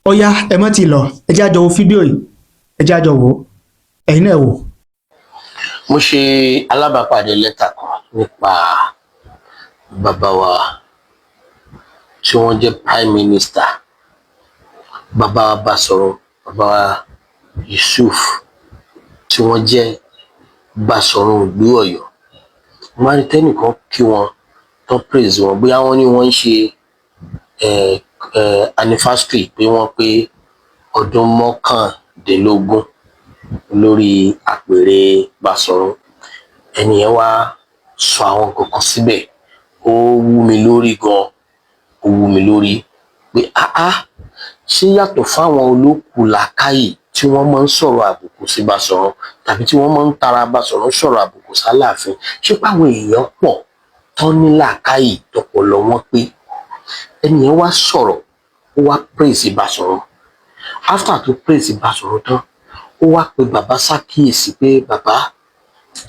ó yá ẹ má ti lọ ẹ jẹ́ á jọ wo fídíò yìí ẹ jẹ́ á jọ wò ó ẹ̀yin náà wò. mo ṣe alábàápàdé lẹ́tà kan nípa bàbá wa tí wọ́n jẹ́ prime minister bàbá wa Basorun bàbá wa Yusuf tí wọ́n jẹ́ Basorun ìlú Ọ̀yọ́. wọ́n á rí tẹ́nìkan kí wọn tó praise wọn bóyá wọ́n ní wọ́n ń ṣe anniversary pé wọ́n pé ọdún mọ́kàndínlógún lórí àpèrè Basorun. ẹni yẹn wá sọ àwọn nǹkan kan síbẹ̀ ó wú mi lórí gan ó wú mi lórí pé ṣé yàtọ̀ fáwọn olókùú làákàyè tí wọ́n máa ń sọ̀rọ̀ àbùkù sí Basorun tàbí tí wọ́n máa ń tara Basorun sọ̀rọ̀ àbùkù sáláàfin ṣé páwọn èèyàn pọ̀ tán ní làákàyè tọpọlọ wọn pé ẹni yẹn wá sọ̀rọ̀ ó wá praise Basorun. after tó praise Basorun tán ó wá pe bàbá ṣàkíyèsí pé bàbá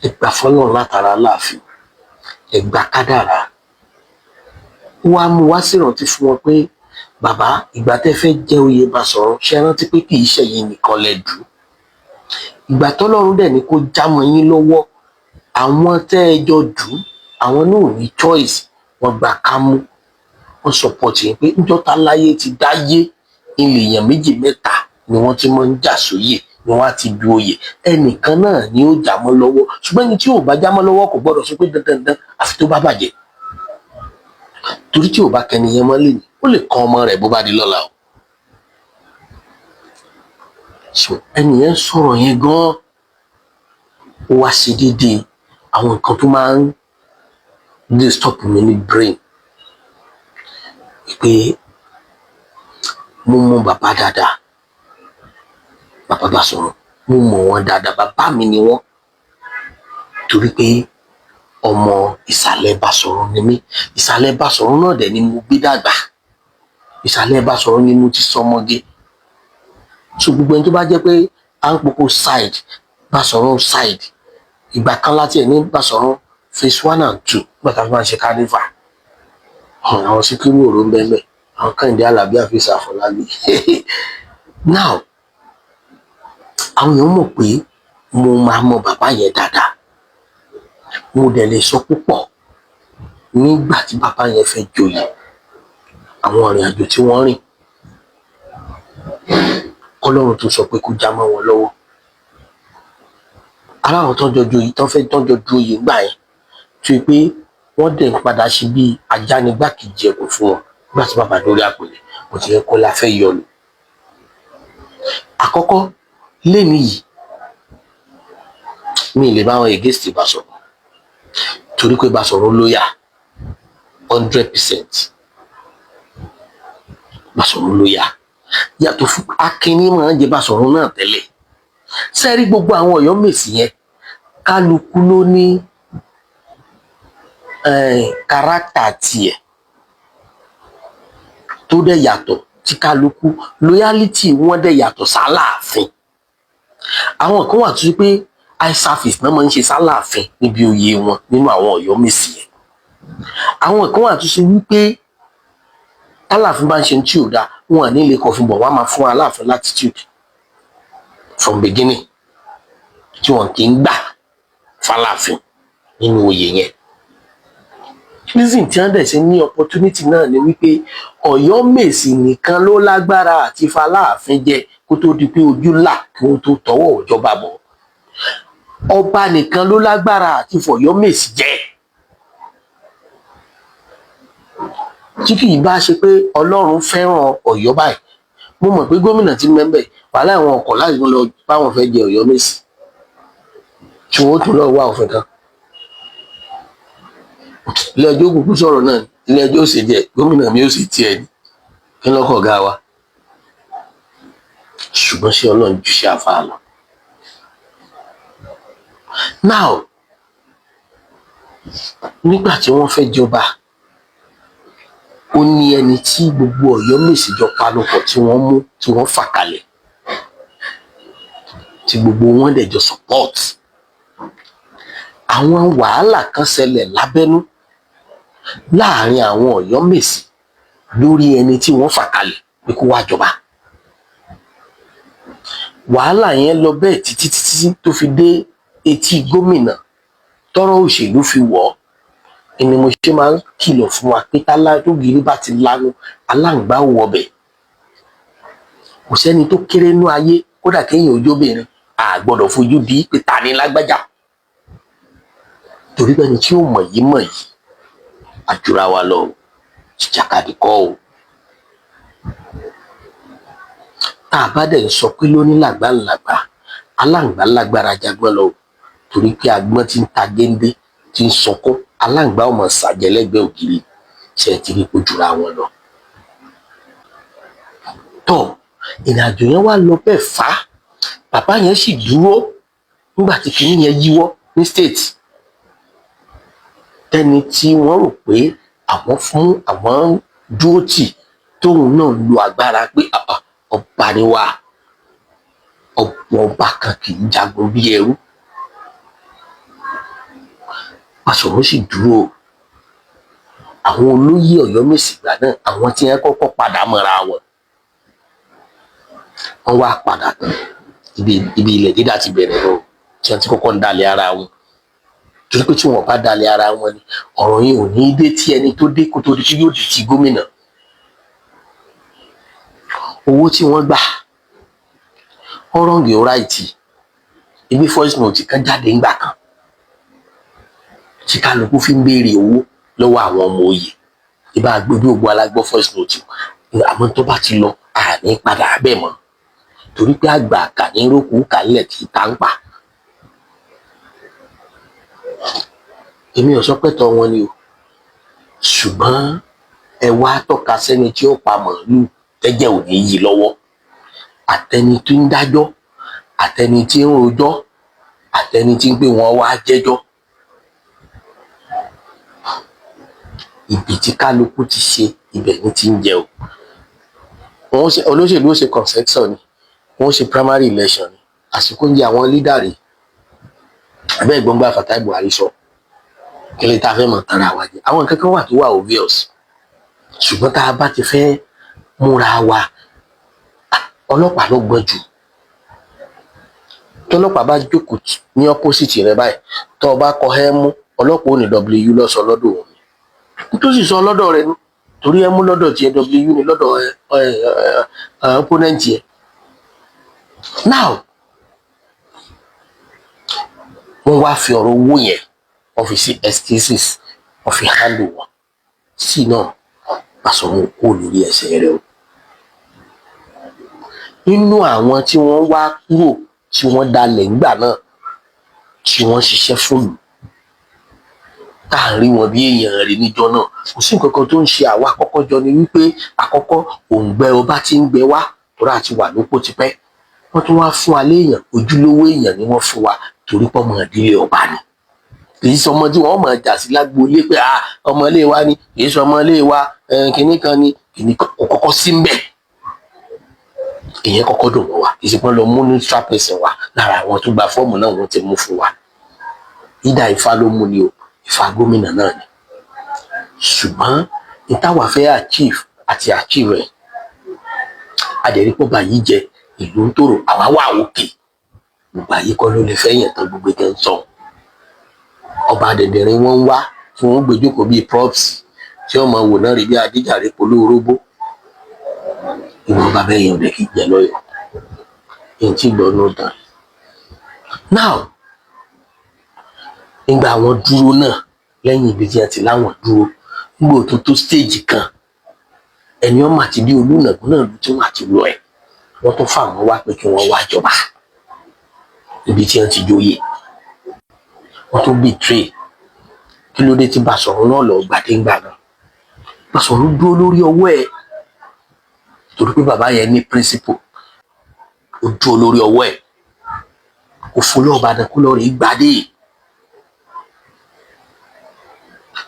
ẹ gbà fọ́lọ́run látara Aláàfin ẹ gbà kádàrá. ó wá mú wá sírántí fún wọn pé bàbá ìgbà tẹ́ fẹ́ jẹ oyè Basorun ṣe rántí pé kì í ṣe yín nìkan lẹ dù ìgbà tọ́lọ́run dẹ̀ ní kó jámọ́ yín lọ́wọ́ àwọn tẹ́ ẹ jọ dù àwọn náà ò ní choice wọ́n gbà kámú wọ́n support yín pé níjọ́ta láyé ti dáyé ilé èèyàn méjì mẹ́ta ni wọ́n ti máa ń jà sóyè ni wọ́n á ti du oyè ẹnìkan náà ni ó jámọ́ lọ́wọ́ ṣùgbọ́n ẹni tí ò bá jámọ́ lọ́wọ́ kò gbọ́dọ̀ sọ pé dandan àfi tó bá bàjẹ́ torí tí ò bá kẹni yẹn mọ́ lè ní ó lè kọ ọmọ rẹ̀ bó bá di lọ́la o. ẹni yẹn sọ̀rọ̀ yẹn gan-an ó wá ṣe déédéé àwọn nǹkan tó máa ń disturb mi ní brain pé mo mọ bàbá dáadáa bàbá Basorun mo mọ wọn dáadáa bàbá mi ni wọn torí pé ọmọ ìsàlẹ̀ Basorun ni mí ìsàlẹ̀ Basorun náà dẹ̀ ni mo gbé dàgbà ìsàlẹ̀ Basorun ni mo ti sọmọge so gbogbo ẹni tó bá jẹ́ pé à ń poko side Basorun side ìgbà kan láti ẹ̀ ní Basorun phase 1 and 2 nígbà tá a fi máa ń ṣe carnival àwọn Síkírù òró ń bẹ́ẹ̀ àwọn Kẹ́hìndé Àlàbí àfíìsì Àfọlábí now àwọn èèyàn mọ̀ pé mo máa mọ bàbá yẹn dáadáa mo dẹ̀ lè sọ púpọ̀ nígbà tí bàbá yẹn fẹ́ joyè àwọn ìrìn àjò tí wọ́n rìn Ọlọ́run tó sọ pé kó já mọ́ wọn lọ́wọ́ ara àwọn tọ́jọ́ joyè tán fẹ́ tọ́jọ́ joyè gbà yẹn tó yẹ pé wọ́n dẹ̀ ń padà ṣe bí ajánigbákejì ẹ̀kọ́ fún wọn nígbà tí bàbá lórí àpèlè kò ti yẹ kó la fẹ́ yọ lò. àkọ́kọ́ lẹ́nu yìí mi lè bá wọn against Basorun torí pé Basorun lóyà 100% Basorun lóyà yàtọ̀ fún akínní máa ń jẹ Basorun náà tẹ́lẹ̀ sẹ́rí gbogbo àwọn Oyomesi yẹn kálukú ló ní kárátà tiẹ̀ tó dẹ̀ yàtọ̀ tí kálukú loyalty wọn dẹ̀ yàtọ̀ sáláàfin àwọn kan wà tó ṣe pé eye service náà máa ń ṣe sáláàfin níbi oyè wọn nínú àwọn Oyomesi yẹn àwọn kan wà tó ṣe wípé Aláàfin bá ń ṣe tí ò dáa wọn à ní lè kọfin bọ̀ wọ́n á máa fún Aláàfin latitude from beginning tí wọn kì í gbà fáláàfin nínú oyè yẹn reason tí wọ́n dẹ̀ ṣe ní opportunity náà ni wípé Oyomesi nìkan ló lágbára àti fáláàfin jẹ kó tó di pé ojú là kí wọ́n tó tọwọ́ ìjọba bọ̀ ọba nìkan ló lágbára àti f'Oyomesi jẹ tí kì í bá ṣe pé Ọlọ́run fẹ́ràn Ọ̀yọ́ báyìí mo mọ̀ pé gómìnà tí mẹ́mbẹ̀ wàhálà àwọn ọkọ̀ láti lọ báwọn fẹ́ jẹ Oyomesi tí wọ́n tún lọ wá òfin kan ilé ẹjọ́ òkùnkùn sọ̀rọ̀ náà ilé ẹjọ́ ò sì jẹ gómìnà mi ò sì tiẹ̀ ní kí lọ́kọ̀ ọ̀gá wa ṣùgbọ́n ṣé Ọlọ́run ju ṣe àfáà lọ. now nígbà tí wọ́n fẹ́ jọba ó ní ẹni tí gbogbo Oyomesi jọ panupọ̀ tí wọ́n mú tí wọ́n fà kalẹ̀ tí gbogbo wọn dẹ̀ jọ support àwọn wàhálà kan ṣẹlẹ̀ lábẹ́nú láàrin àwọn Oyomesi lórí ẹni tí wọ́n fà kalẹ̀ pé kó wá jọba wàhálà yẹn lọ bẹ́ẹ̀ títí tó fi dé etí gómìnà tọ́rọ̀ òṣèlú fi wọ̀ ọ́ ni mo ṣe máa ń kìlọ̀ fún wa pé tó gírí bá ti lanu aláǹgbá ò wọbẹ̀. kò sẹ́ni tó kéré nú ayé kódà kéèyàn ojóbìnrin a gbọ́dọ̀ fojú di pé ta ni lágbájá torí pé ẹni tí ó mọ̀ yìí àjùra wa lọ jìjàkadì kọ́ o. tá a bá dẹ̀ ń sọ pé lóní làgbàǹlàgbà aláǹgbá lágbára jagbọ́n lọ torí pé agbọ́n ti ń ta géńdé ti ń sọkún aláǹgbá ọmọ ṣàjẹlẹ́gbẹ̀ẹ́ ògiri ṣe ti rí ojúra wọn lọ. tọ́ ìrìnàjò yẹn wá lọ bẹ́ẹ̀ fà á bàbá yẹn sì dúró nígbà tí kinní yẹn yíwọ́ ní state tẹ́ni tí wọ́n rò pé àwọn dúró tì tóun náà lo agbára pé ọba ni wá ọba kan kì í jagun bí ẹrú. Basorun sì dúró àwọn olóyè Oyomesi gbà náà àwọn tí wọ́n kọ́kọ́ padà mọ́ra wọn wá padà tán ibi ilẹ̀ dídá ti bẹ̀rẹ̀ lọ tí wọ́n ti kọ́kọ́ ń dalẹ̀ ara wọn torí pé tí wọ́n bá dalẹ̀ ara wọn ni ọ̀rọ̀ yìí ò ní dé tí ẹni tó dé kó tó di tí yóò di ti gómìnà. owó tí wọ́n gbà ọ̀rọ̀ǹgì ọ̀ráìtì ibi voice note kan jáde ńgbà kan tí kálukú fi ń béèrè owó lọ́wọ́ àwọn ọmọ òye ìbá gbójú ògbó alágbọ́ voice note àmọ́ tó bá ti lọ àní padà bẹ́ẹ̀ mọ́ torí pé àgbà kàní rókù kálẹ̀ kì í tá ń pa. èmi ò sọ pé tọ́ wọn ni o ṣùgbọ́n ẹ wá tọ́ka sẹ́ni tí ó pa màálù tẹ́jẹ̀ ò ní yí lọ́wọ́ àtẹni tí ń dájọ́ àtẹni tí ń rojọ́ àtẹni tí ń pè wọ́n wá jẹ́jọ́. ibi tí kálukú ti ṣe ibẹ̀ ní ti ń jẹ o. olóṣèlú ó ṣe consensus ni wọ́n ṣe primary election ni àsìkò ń jẹ àwọn leader rẹ̀ abẹ́ ìgbọ́ngbà Fatai Buhari sọ kí lè ta fẹ́ mọ̀ tara wa jẹ àwọn nǹkan kan wà tó wà obvious ṣùgbọ́n tá a bá ti fẹ́ múra wa ọlọ́pàá ló gbọ́n jù tọ́lọ́pàá bá jókòó ní opposite rẹ báyìí tó o bá kọ ẹ́ mú ọlọ́pàá ò ní w lọ sọ lọ́dọ̀ òun tó sì sọ lọ́dọ̀ rẹ ní torí ẹ mú lọ́dọ̀ tiẹ̀ w ní lọ́dọ̀ opponent yẹ. now wọ́n wá fi ọ̀rọ̀ owó yẹn wọ́n fi sí excuses wọ́n fi handle wọn sí náà Basorun kó lórí ẹsẹ̀ rẹ o. nínú àwọn tí wọ́n wá kúrò tí wọ́n dalẹ̀ ńgbà náà tí wọ́n ṣiṣẹ́ fóònù tá à ń rí wọn bí èèyàn rẹ̀ níjọ́ náà kò sí nǹkan kan tó ń ṣe àwa àkọ́kọ́ jọ ni wípé àkọ́kọ́ òǹgbẹ ọba ti ń gbẹ wá tóra ti wà lóko tipẹ́ wọ́n tún wá fún wa léèyàn ojúlówó èèyàn ni wọ́n fún wa torí pé ọmọ ìdílé ọba ni kì í sọ ọmọ tí wọ́n máa jà sí lágboolé pé ọmọ ilé wa ni kì í sọ ọmọ ilé wa kìnnì kan ni kìnnì kan kò kọ́kọ́ sí ń bẹ̀ ìyẹn kọ́kọ́ dùn wọ́n wa kì í ṣe pé lọ mú neutral person wa lára àwọn tó gba fọ́ọ̀mù náà wọ́n ti mú fún wa ìdá Ifá ló mú ni o Ifá gómìnà náà ni ṣùgbọ́n ìtawà fẹ́ achieve rẹ̀ adẹ̀rípọ̀ báyìí jẹ ìlú ń tòrò àwa wà òkè gbogbo àyè kọ́ ló lè fẹ́ yẹn tán gbogbo ẹgbẹ́ ń sọ ọba dẹ̀dẹ̀rin wọ́n ń wá tí wọ́n gbèjókòó bíi props tí wọ́n máa wò náà rí bí adíjàre polówórógbó ìwọ̀n bàbá èèyàn rẹ̀ kì í jẹ lọ́yọ̀ èyí tí gbọ́ ló dàn. now nígbà àwọn dúró náà lẹ́yìn ibi tí a ti láwọn dúró nígbà tó stage kan ẹni ọmọ àti bí olùnàgún náà ló tí wọ́n àti lọ ẹ̀ wọ́n tún fà wọ́n wá pé kí wọ́n wá jọba ibi tí wọ́n ti jóyè wọ́n tún betray kí ló dé tí Basorun náà lọ gbàdéǹgbà náà Basorun dúró lórí ọwọ́ ẹ̀ torí pé bàbá yẹn ní principle ó dúró lórí ọwọ́ ẹ̀ kò fún lọ́ọ́ Ìbàdàn kó lọ́ọ́ rí gbadé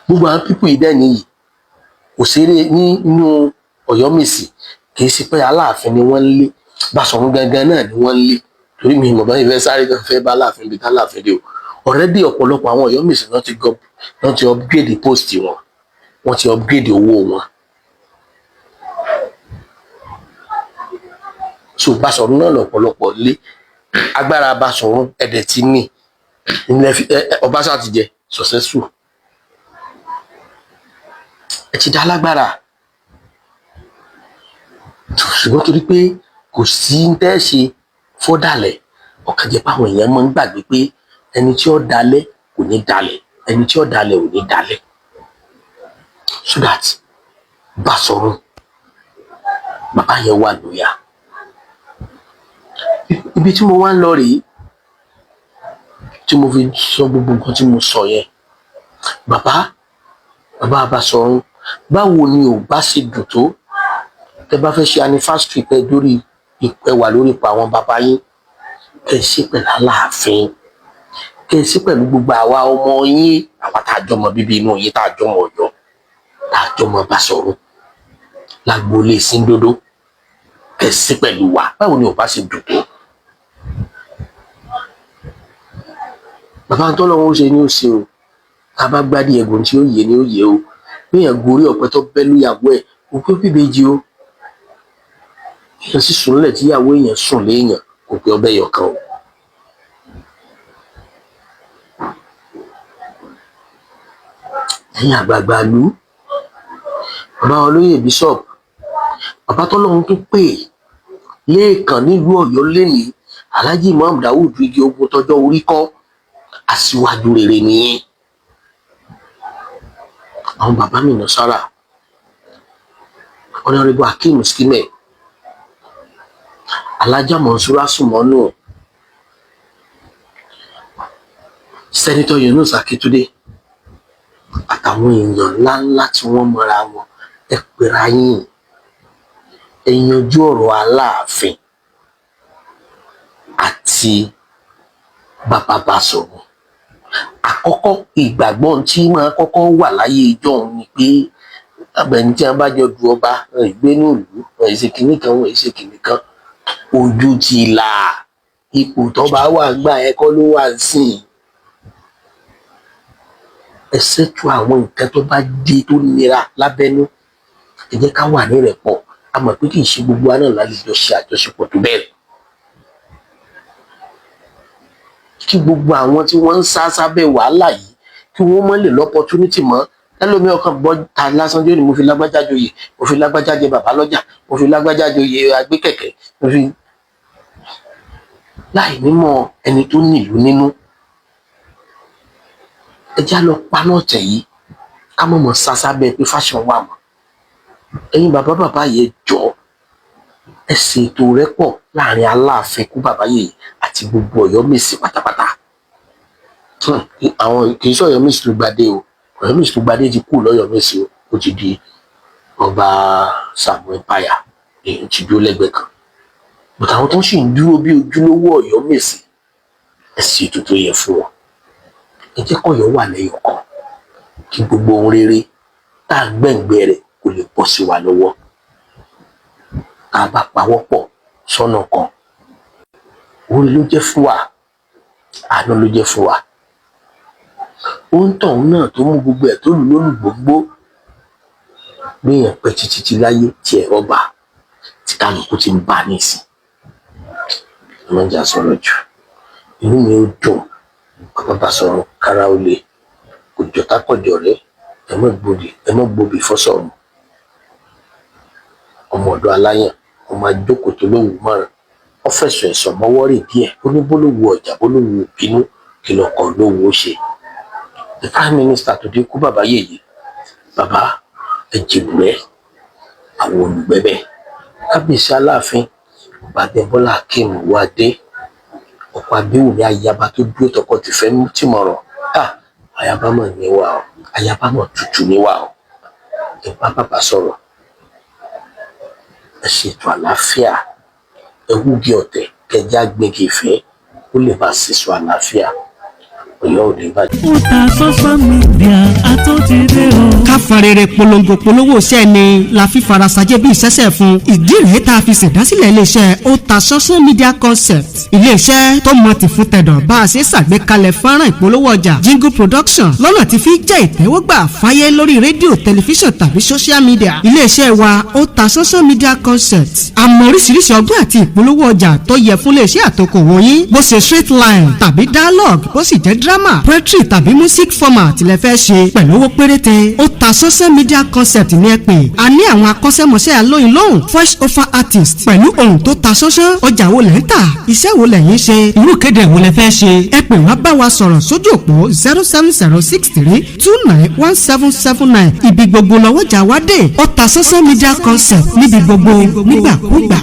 gbogbo àwọn pípù yìí dẹ́ni yìí òṣèré nínú Oyomesi kì í ṣe pé Aláàfin ni wọ́n ń lé Basorun gangan náà ni wọ́n ń lé torí mi ìmọ̀ bá yìí fẹ́ sáré kan fẹ́ bá Aláàfin bíi tálàfin dé o already ọ̀pọ̀lọpọ̀ àwọn Oyomesi náà ti upgrade post wọn wọ́n ti upgrade owó wọn so Basorun náà lọ́pọ̀lọpọ̀ lé agbára Basorun ẹ̀dẹ̀ tí ní Ọbaṣá ti jẹ successful ẹ ti dá lágbára ṣùgbọ́n torí pé kò sí ń tẹ́ ṣe fọ́dàlẹ̀ ọ̀kan jẹ́ páwọn èèyàn máa ń gbàgbé pé ẹni tí ó dalẹ̀ kò ní dalẹ̀ ẹni tí ó dalẹ̀ ò ní dalẹ̀ so that Basorun bàbá yẹn wà lóyà ibi tí mo wá ń lọ rèé tí mo fi sọ gbogbo nǹkan tí mo sọ yẹn bàbá Basorun báwo ni ò bá ṣe dùn tó tẹ́ bá fẹ́ ṣe anniversary pẹ lórí ẹ wà lórí ipò àwọn bàbá yín kẹ́ ṣe pẹ̀lú Aláàfin kẹ́ ṣe pẹ̀lú gbogbo àwa ọmọ yín àwa tá a jọmọ bíbí inú yín tá a jọmọ Ọ̀yọ́ tá a jọmọ Basorun lágboolé Síndodo kẹ́ ṣe pẹ̀lú wa báwo ni ò bá ṣe dùn tó bàbá tó lọ́wọ́ ṣe ni ó ṣe o ká bá gbádìí ẹ̀gùn tí ó yé ni ó yé o bí èèyàn gorí ọ̀pẹ tó bẹ́ lóyàwó ẹ̀ kò pé bíbejì o èèyàn sì sùn lẹ̀ tíyàwó èèyàn sùn léèyàn kò pé ọbẹ̀ yọkan o. ẹ̀yin àgbààgbà ìlú Baba Oloye Bishop bàbá tó lọ́wọ́ tó pè lẹ́ẹ̀kan nílùú Ọ̀yọ́ lẹ́nìí Alhaji Imam Daud igi ogun tọjọ́ orí kọ́ aṣíwájú rere nìyẹn àwọn bàbá mi nà sára Honorable Hakeem Skime Alhaja Monsura Sumonu Senator Yunus Akitunde àtàwọn èèyàn ńláńlá tí wọ́n mọra wọn ẹ pera yín ẹ yanjú ọ̀rọ̀ Aláàfin àti bàbá Basorun àkọ́kọ́ ìgbàgbọ́ tí máa kọ́kọ́ wà láyé ìjọ òun ni pé abẹni tí wọn bá jọ du ọba ìgbénú ìlú ìṣe kìnnì kan wọn ìṣe kìnnì kan ojú ti là ipò tó bá wà gbà ẹ̀kọ́ ló wà sìn ẹ ṣètò àwọn nǹkan tó bá dé tó nira lábẹ́nú ẹ jẹ́ ká wà ní ìrẹ́pọ̀ a mọ̀ pé kì í ṣe gbogbo wa náà lálejò ṣe àjọṣepọ̀ tó bẹ̀rẹ̀ kí gbogbo àwọn tí wọ́n ń sá sábẹ́ wàhálà yìí kí wọ́n mọ̀ lè lọ́pọ̀túnítì mọ́ ẹlòmíì ọkàn bọ́ ta lásán jẹ́ ni mo fi lágbájá joyè mo fi lágbájá jẹ bàbá lọ́jà mo fi lágbájá joyè agbékẹ̀kẹ́ mo fi láì nímọ̀ ẹni tó nílùú nínú ẹjá lọ paná ọ̀tẹ̀ yìí ká mọ̀ sá sábẹ́ pé fashion wà mọ́ ẹ̀yin bàbá yẹn jọ ẹ ṣètò rẹ́pọ̀ láàrin Aláàfin kú bàbá yìí àti gbogbo Oyomesi pátápátá àwọn kì í ṣe Oyomesi ló gbadé o Oyomesi ló gbadé ti kú lọ́yọ̀mẹ́sì o ó ti di ọba Samuel Paya èyí ti dúró lẹ́gbẹ̀ẹ́ kan but àwọn tó ń sì ń dúró bí ojúlówó Oyomesi ẹ ṣètò tó yẹ fún wọn ẹ jẹ́ kọ́yọ̀ wà lẹ́yìn kan kí gbogbo ohun rere tá à ń gbẹ̀ngbẹ̀ rẹ̀ kò lè bọ́ sí wa lọ́wọ́ tá a bá pawọ́pọ̀ sọ́nà kan orí ló jẹ́ fún wa àánú ló jẹ́ fún wa ohun tóun náà tó mú gbogbo ẹ̀ tó lù lólùgbòǹgbò gbéyàn pẹ́ títí láyé tí ẹ̀ rọ́bà tí kálukú ti ń bá nísìn ẹ má jà sọ̀rọ̀ jù inú mi ó dùn bàbá Basorun kára ó lè kò jọ̀tá kọjọ rẹ ẹ mọ́ gbòbí fọ́sọ̀run ọmọ ọ̀dọ̀ aláyàn ọmọ àjókòó tó lówù márùn ó fẹ̀sùn ẹ̀sọ̀ mọ́wọ́ rè díẹ̀ ó ní bólówó ọjà bólówó òbínú kí lọkọ̀ lówó ṣe the prime minister tó dé kú bàbá yèyé bàbá ẹ̀jẹ̀bùrẹ́ àwọn olùgbẹ́bẹ̀ kábíyèsí Aláàfin Bọ́lá Hakeem wá dé ọ̀pọ̀ abéwùmí ayaba tó dúró tọkọ tìfẹ́ tìmọ̀ràn ayaba mọ̀ níwà o ayaba mọ̀ tutù níwà o ẹ bá bàbá sọ̀rọ̀ ẹ ṣètò àlàáfíà ẹ wúgi ọ̀tẹ̀ kẹjá gbẹgẹ ìfẹ́ ó lè bá sísọ àlàáfíà Ọ̀yọ́ ò ní bàjẹ́. ó ta social media àtúntìdé o. ká farere polongo polówó iṣẹ́ ni la fi farasajẹ́ bí ìṣẹ́ṣẹ́ fún ìdí rèé tá a fi ṣèdásílẹ̀ iléeṣẹ́ ó ta social media concept iléeṣẹ́ tó mọ ti fún tẹ̀dọ̀ bá a ṣe ṣàgbékalẹ̀ fọ́nrán ìpolówó ọjà jingle production lọ́nà tí fi jẹ́ ìtẹ́wọ́gbà fáyé lórí rédíò tẹlifíṣàn tàbí social media iléeṣẹ́ wa ó ta social media concept àmọ́ oríṣiríṣi ọgbọ́n àti ìpolówó ọjà tó yẹ fún iléeṣẹ́ àtòkòwò yín bó ṣe straight line tàbí dialogue bó sì jẹ́ drama poetry tàbí music format lẹ fẹ́ ṣe pẹ̀lú owó péréte ó ta social media concept ní ẹ pè a ní àwọn akọ́ṣẹ́mọṣẹ́ alóyin lóhùn voice over artist pẹ̀lú ohun tó ta ṣánṣán ọjà wo lẹ̀ ń tà iṣẹ́ wo lẹ̀yin ṣe irú kéde wo lẹ fẹ́ ṣe ẹ pè wá bá wa sọ̀rọ̀ sójú òpó 07063291779 ibi gbogbo lọ́wọ́jà wá dé ó ta social media concept níbi gbogbo nígbàkúgbà.